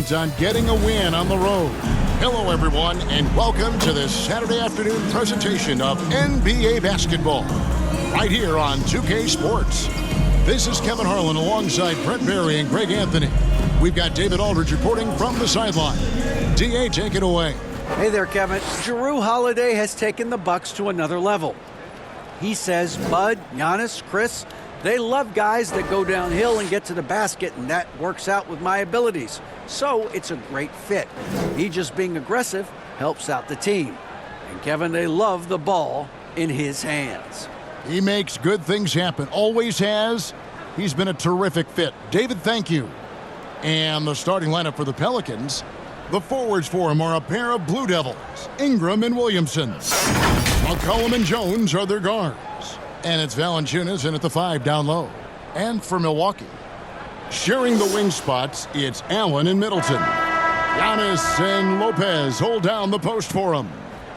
intent on getting a win on the road. Hello, everyone, and welcome to this Saturday afternoon presentation of NBA basketball, right here on 2K Sports. This is Kevin Harlan alongside Brett Berry and Greg Anthony. We've got David Aldridge reporting from the sideline. DA, take it away. Hey there, Kevin. Jrue Holiday has taken the Bucks to another level. He says Bud, Giannis, Chris, they love guys that go downhill and get to the basket, and that works out with my abilities. So it's a great fit. He just being aggressive helps out the team. And Kevin, they love the ball in his hands. He makes good things happen. Always has. He's been a terrific fit. David, thank you. And the starting lineup for the Pelicans, the forwards for him are a pair of Blue Devils, Ingram and Williamson. McCollum and Jones are their guards. And it's Valanciunas in at the 5 down low. And for Milwaukee, sharing the wing spots, it's Allen and Middleton. Giannis and Lopez hold down the post for him.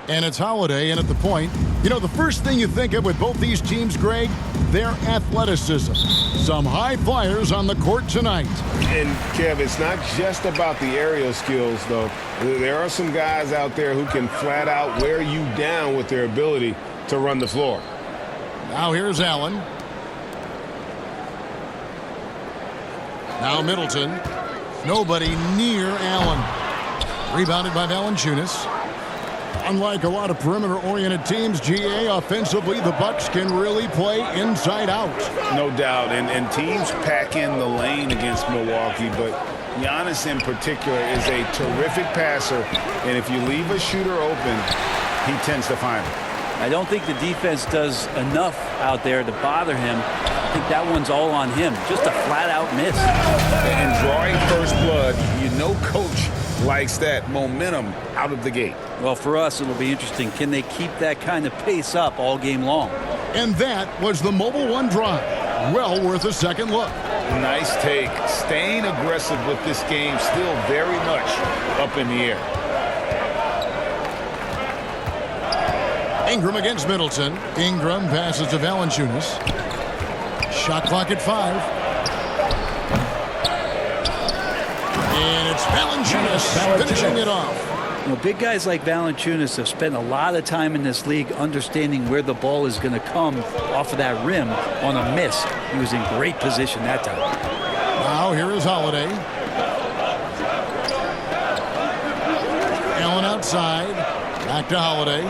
And it's Holiday in at the point. You know, the first thing you think of with both these teams, Greg, their athleticism. Some high flyers on the court tonight. And, Kev, it's not just about the aerial skills, though. There are some guys out there who can flat out wear you down with their ability to run the floor. Now here's Allen. Now Middleton. Nobody near Allen. Rebounded by Valanciunas. Unlike a lot of perimeter-oriented teams, GA, offensively, the Bucks can really play inside out. No doubt, and teams pack in the lane against Milwaukee, but Giannis in particular is a terrific passer, and if you leave a shooter open, he tends to find it. I don't think the defense does enough out there to bother him. I think that one's all on him. Just a flat-out miss. And drawing first blood, you know coach likes that momentum out of the gate. Well, for us, it'll be interesting. Can they keep that kind of pace up all game long? And that was the Mobile One drive. Well worth a second look. Nice take. Staying aggressive with this game, still very much up in the air. Ingram against Middleton. Ingram passes to Valanciunas. Shot clock at 5. And it's Valanciunas finishing it off. You know, big guys like Valanciunas have spent a lot of time in this league understanding where the ball is going to come off of that rim on a miss. He was in great position that time. Now here is Holiday. Allen outside. Back to Holiday.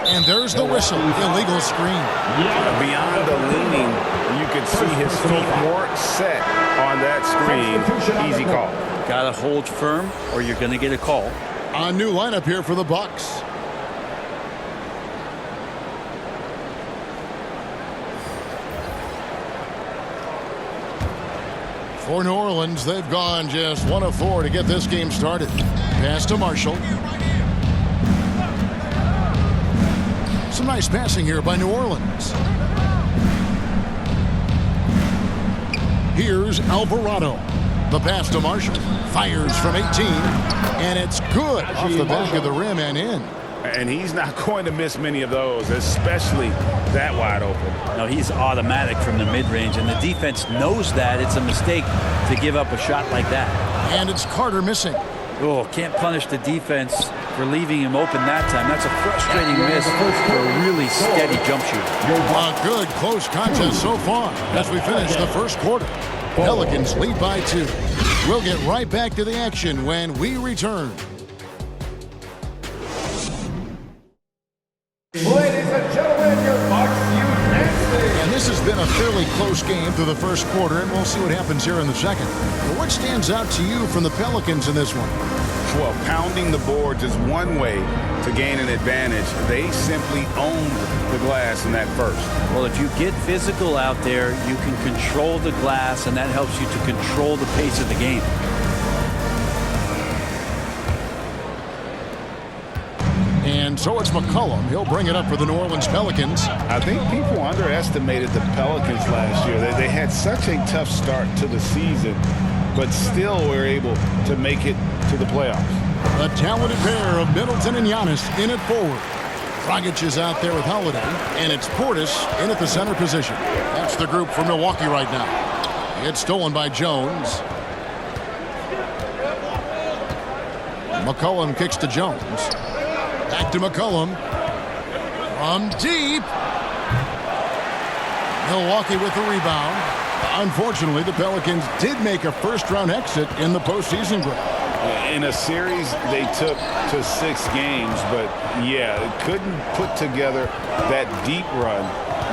And there's the whistle. Illegal screen. Beyond the leaning, you could see his feet weren't set on that screen. Easy call. Got to hold firm or you're going to get a call. A new lineup here for the Bucks. For New Orleans, they've gone just 1 of 4 to get this game started. Pass to Marshall. Some nice passing here by New Orleans. Here's Alvarado. The pass to Marshall. Fires from 18. And it's good off the back of the rim and in. And he's not going to miss many of those, especially that wide open. No, he's automatic from the mid-range, and the defense knows that. It's a mistake to give up a shot like that. And it's Carter missing. Oh, can't punish the defense for leaving him open that time. That's a frustrating miss for a really steady jump shooter. A good close contest so far as we finish the first quarter. Pelicans lead by 2. We'll get right back to the action when we return. Ladies and gentlemen, your Bucks USA. And this has been a fairly close game through the first quarter, and we'll see what happens here in the second. But what stands out to you from the Pelicans in this one? Well, pounding the boards is one way to gain an advantage. They simply owned the glass in that first. Well, if you get physical out there, you can control the glass, and that helps you to control the pace of the game. And so it's McCollum. He'll bring it up for the New Orleans Pelicans. I think people underestimated the Pelicans last year. They had such a tough start to the season, but still were able to make it to the playoffs. A talented pair of Middleton and Giannis in at forward. Dragic is out there with Holiday, and it's Portis in at the center position. That's the group for Milwaukee right now. It's stolen by Jones. McCollum kicks to Jones. Back to McCollum. From deep. Milwaukee with the rebound. Unfortunately, the Pelicans did make a first-round exit in the postseason group. In a series they took to 6 games, but yeah, it couldn't put together that deep run.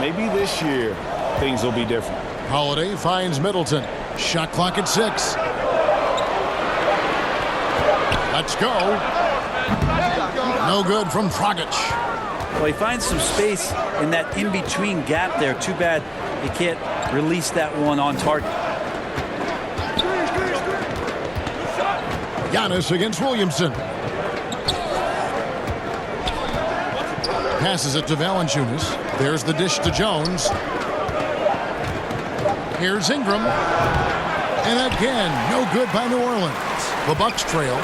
Maybe this year things will be different. Holiday finds Middleton. Shot clock at 6. Let's go. No good from Dragic. Well, he finds some space in that in-between gap there. Too bad he can't release that one on target. Giannis against Williamson. Passes it to Valanciunas. There's the dish to Jones. Here's Ingram. And again, no good by New Orleans. The Bucks trail.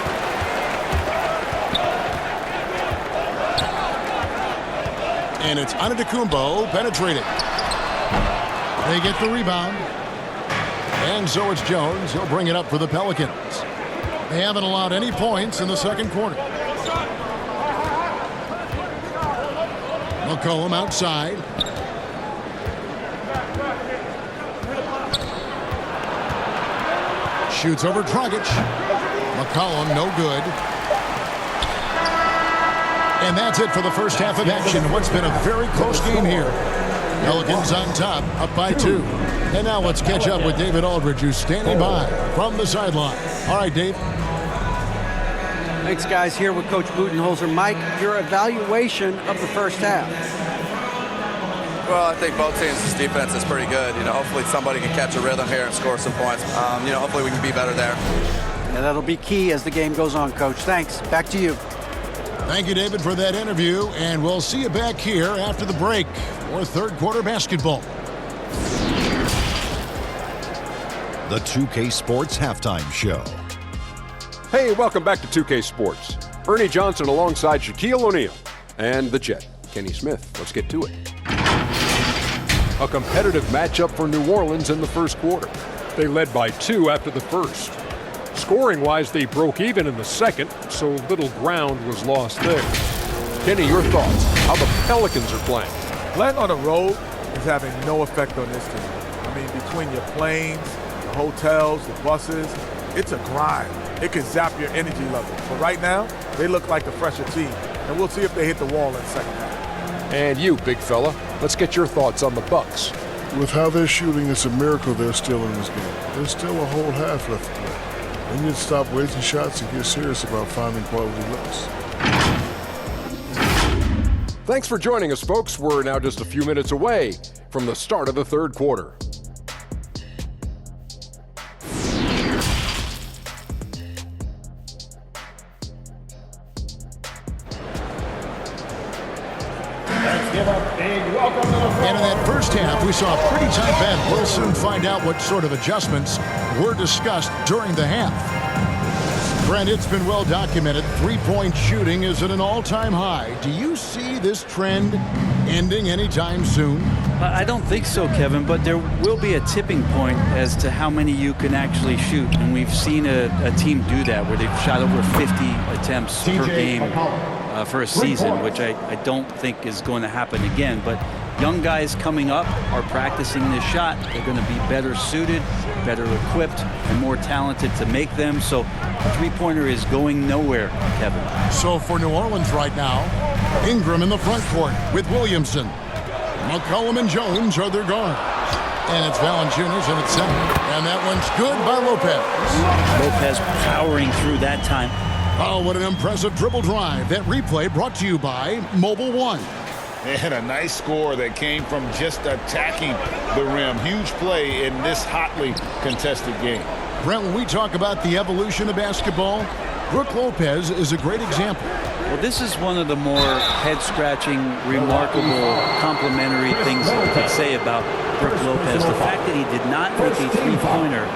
And it's Antetokounmpo penetrating. They get the rebound. And so it's Jones. He'll bring it up for the Pelicans. They haven't allowed any points in the second quarter. McCollum outside. Shoots over Dragic. McCollum, no good. And that's it for the first half of action. What's been a very close game here. Pelicans on top, up by 2. And now let's catch up with David Aldridge, who's standing by from the sideline. All right, Dave. Thanks, guys. Here with Coach Budenholzer. Mike, your evaluation of the first half. Well, I think both teams' defense is pretty good. Hopefully somebody can catch a rhythm here and score some points. Hopefully we can be better there. And that'll be key as the game goes on, Coach. Thanks. Back to you. Thank you, David, for that interview. And we'll see you back here after the break for third quarter basketball. The 2K Sports Halftime Show. Hey, welcome back to 2K Sports. Ernie Johnson alongside Shaquille O'Neal and the Jet, Kenny Smith. Let's get to it. A competitive matchup for New Orleans in the first quarter. They led by 2 after the first. Scoring-wise, they broke even in the second, so little ground was lost there. Kenny, your thoughts? How the Pelicans are playing? Playing on the road is having no effect on this team. I mean, between your planes, the hotels, the buses, it's a grind. It can zap your energy level. But right now, they look like the fresher team. And we'll see if they hit the wall in the second half. And you, big fella, let's get your thoughts on the Bucks. With how they're shooting, it's a miracle they're still in this game. There's still a whole half left to play. They need to stop wasting shots and get serious about finding quality looks. Thanks for joining us, folks. We're now just a few minutes away from the start of the third quarter. And in that first half, we saw a pretty tight battle. We'll soon find out what sort of adjustments were discussed during the half. Brent, it's been well documented. Three-point shooting is at an all-time high. Do you see this trend ending anytime soon? I don't think so, Kevin, but there will be a tipping point as to how many you can actually shoot. And we've seen a team do that where they've shot over 50 attempts per game for a season, which I don't think is going to happen again. But young guys coming up are practicing this shot. They're going to be better suited, better equipped, and more talented to make them. So the three-pointer is going nowhere, Kevin. So for New Orleans right now, Ingram in the front court with Williamson. McCollum and Jones are their guards. And it's Valanciunas, and it's center. And that one's good by Lopez. Lopez powering through that time. Oh, what an impressive dribble drive. That replay brought to you by Mobile One. And a nice score that came from just attacking the rim. Huge play in this hotly contested game. Brent, when we talk about the evolution of basketball, Brook Lopez is a great example. Well, this is one of the more head-scratching, remarkable, complimentary things that we could say about Brook Lopez. The fact that he did not make a three-pointer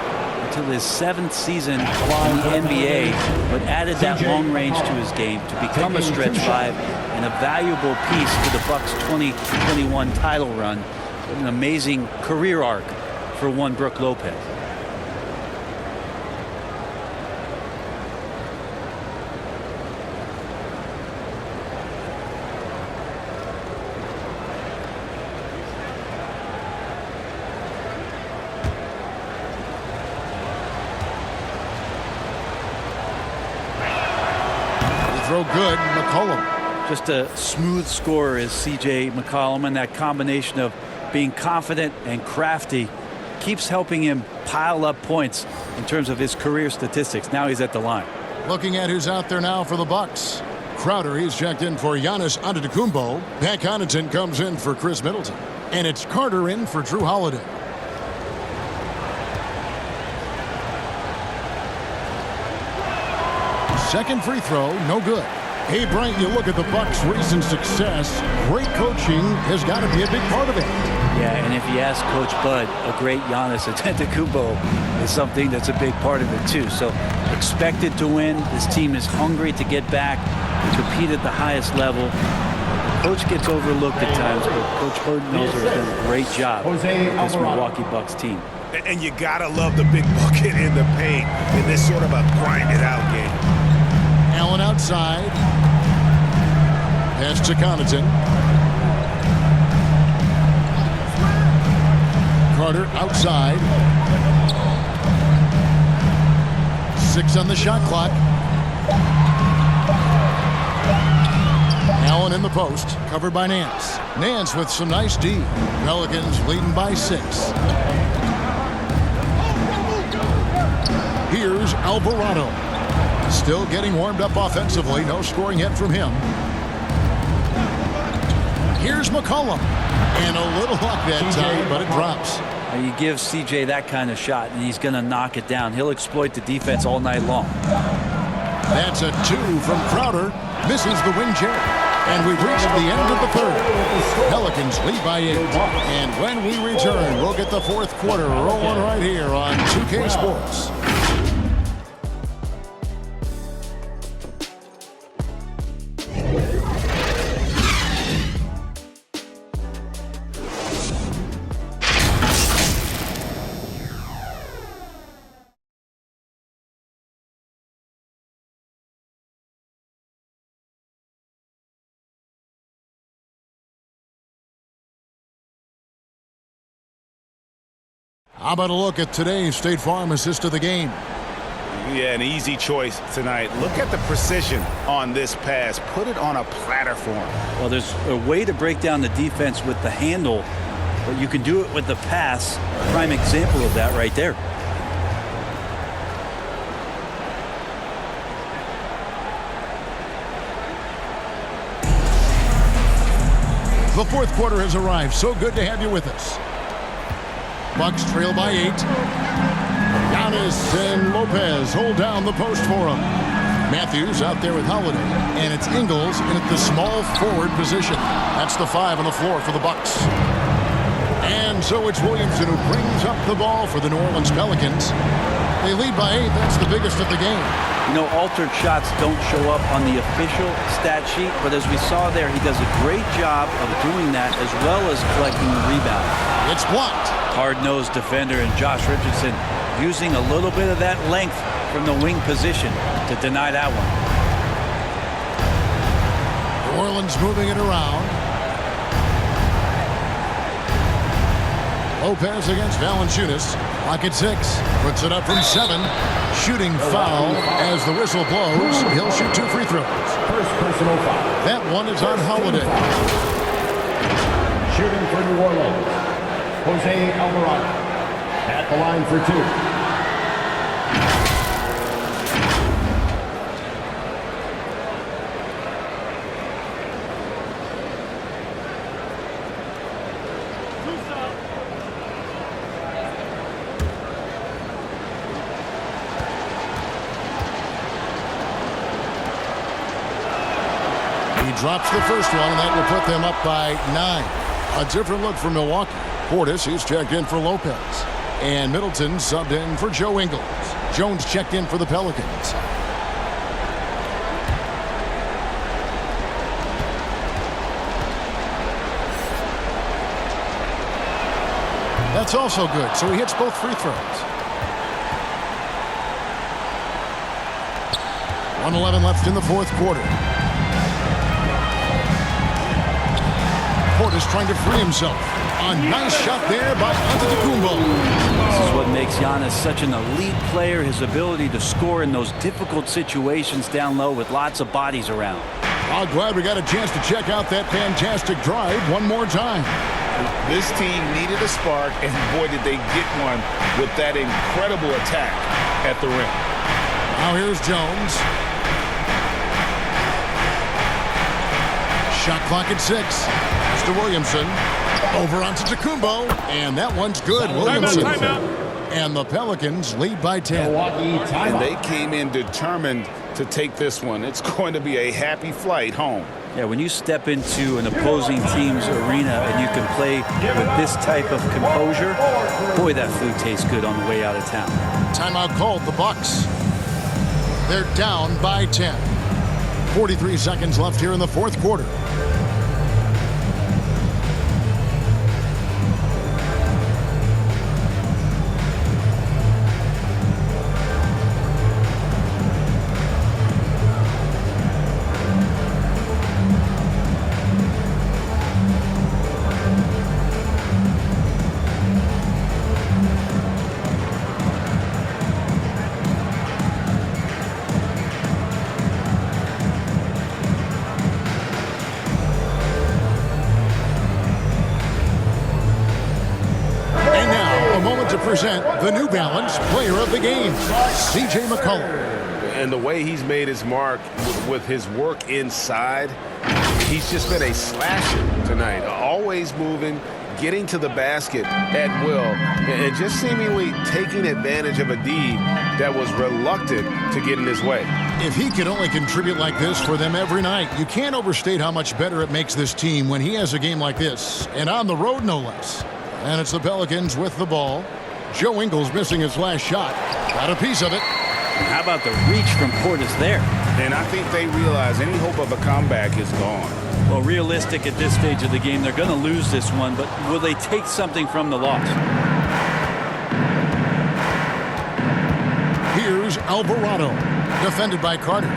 until his 7th season in the NBA, but added that long range to his game to become a stretch 5 and a valuable piece to the Bucks' 2021 title run. An amazing career arc for one Brook Lopez. throw good. McCollum. Just a smooth scorer is C.J. McCollum, and that combination of being confident and crafty keeps helping him pile up points in terms of his career statistics. Now he's at the line. Looking at who's out there now for the Bucks. Crowder, he's checked in for Giannis Antetokounmpo. Pat Connaughton comes in for Chris Middleton. And it's Carter in for Drew Holiday. Second free throw, no good. Hey, Bryant, you look at the Bucks' recent success. Great coaching has got to be a big part of it. Yeah, and if you ask Coach Bud, a great Giannis Antetokounmpo is something that's a big part of it too. So expected to win. This team is hungry to get back, compete at the highest level. Coach gets overlooked at times, but Coach Budenholzer has done a great job with this Milwaukee Bucks team. And you gotta love the big bucket in the paint in this sort of a grind-it-out game. Allen outside. Pass to Connaughton. Carter outside. 6 on the shot clock. Allen in the post, covered by Nance. Nance with some nice D. Pelicans leading by 6. Here's Alvarado. Still getting warmed up offensively. No scoring yet from him. Here's McCollum. And a little luck that time, but it drops. You give CJ that kind of shot, and he's going to knock it down. He'll exploit the defense all night long. That's a 2 from Crowder. Misses the wing chair. And we've reached the end of the third. Pelicans lead by 8. And when we return, we'll get the fourth quarter rolling right here on 2K Sports. How about a look at today's State Farm assist of the game? Yeah, an easy choice tonight. Look at the precision on this pass. Put it on a platter for him. Well, there's a way to break down the defense with the handle, but you can do it with the pass. Prime example of that right there. The fourth quarter has arrived. So good to have you with us. Bucks trail by 8. Giannis and Lopez hold down the post for him. Matthews out there with Holiday, and it's Ingles in at the small forward position. That's the 5 on the floor for the Bucks. And so it's Williamson who brings up the ball for the New Orleans Pelicans. They lead by 8. That's the biggest of the game. You know, altered shots don't show up on the official stat sheet, but as we saw there, he does a great job of doing that as well as collecting the rebound. It's blocked. Hard-nosed defender and Josh Richardson using a little bit of that length from the wing position to deny that one. New Orleans moving it around. Lopez against Valanciunas. Clock at 6. Puts it up from 7. Shooting foul as the whistle blows. He'll shoot 2 free throws. First personal foul. That one is on Holiday. Shooting for New Orleans, Jose Alvarado. At the line for 2. Drops the first one, and that will put them up by 9. A different look for Milwaukee. Portis, he's checked in for Lopez. And Middleton subbed in for Joe Ingles. Jones checked in for the Pelicans. That's also good, so he hits both free throws. 1:11 left in the fourth quarter. Portis trying to free himself. A nice shot there by Antetokounmpo. This is what makes Giannis such an elite player, his ability to score in those difficult situations down low with lots of bodies around. I'm glad we got a chance to check out that fantastic drive one more time. This team needed a spark, and boy, did they get one with that incredible attack at the rim. Now here's Jones. Shot clock at 6. It's to Williamson. Over onto Antetokounmpo, and that one's good. Williamson. And the Pelicans lead by 10. And they came in determined to take this one. It's going to be a happy flight home. Yeah, when you step into an opposing team's arena and you can play with this type of composure, boy, that food tastes good on the way out of town. Timeout called, the Bucks. They're down by 10. 43 seconds left here in the fourth quarter. Present the New Balance Player of the Game, C.J. McCollum. And the way he's made his mark with his work inside, he's just been a slasher tonight. Always moving, getting to the basket at will, and just seemingly taking advantage of a D that was reluctant to get in his way. If he could only contribute like this for them every night, you can't overstate how much better it makes this team when he has a game like this, and on the road no less. And it's the Pelicans with the ball. Joe Ingles missing his last shot. Got a piece of it. And how about the reach from Portis there? And I think they realize any hope of a comeback is gone. Well, realistic at this stage of the game, they're going to lose this one, but will they take something from the loss? Here's Alvarado, defended by Carter.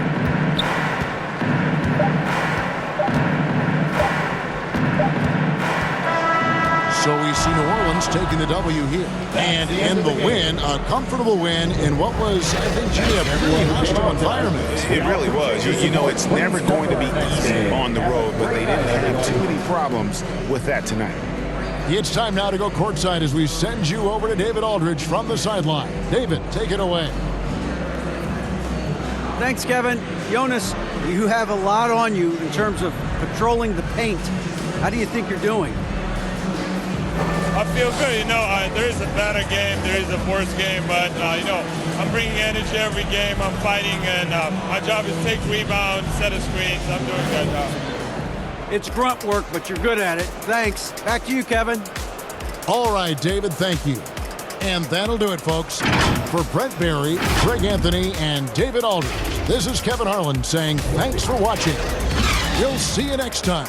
So we see New Orleans taking the W here. And in the win, a comfortable win in what was, I think, a really hostile environment. It really was. You know, it's never going to be easy on the road, but they didn't have too many problems with that tonight. It's time now to go courtside as we send you over to David Aldridge from the sideline. David, take it away. Thanks, Kevin. Jonas, you have a lot on you in terms of patrolling the paint. How do you think you're doing? I feel good. You know, there is a better game, there is a worse game, but, you know, I'm bringing energy every game. I'm fighting, and my job is take rebounds, set of screens. I'm doing good. It's grunt work, but you're good at it. Thanks. Back to you, Kevin. All right, David, thank you. And that'll do it, folks. For Brent Barry, Greg Anthony, and David Aldridge, this is Kevin Harlan saying thanks for watching. We'll see you next time.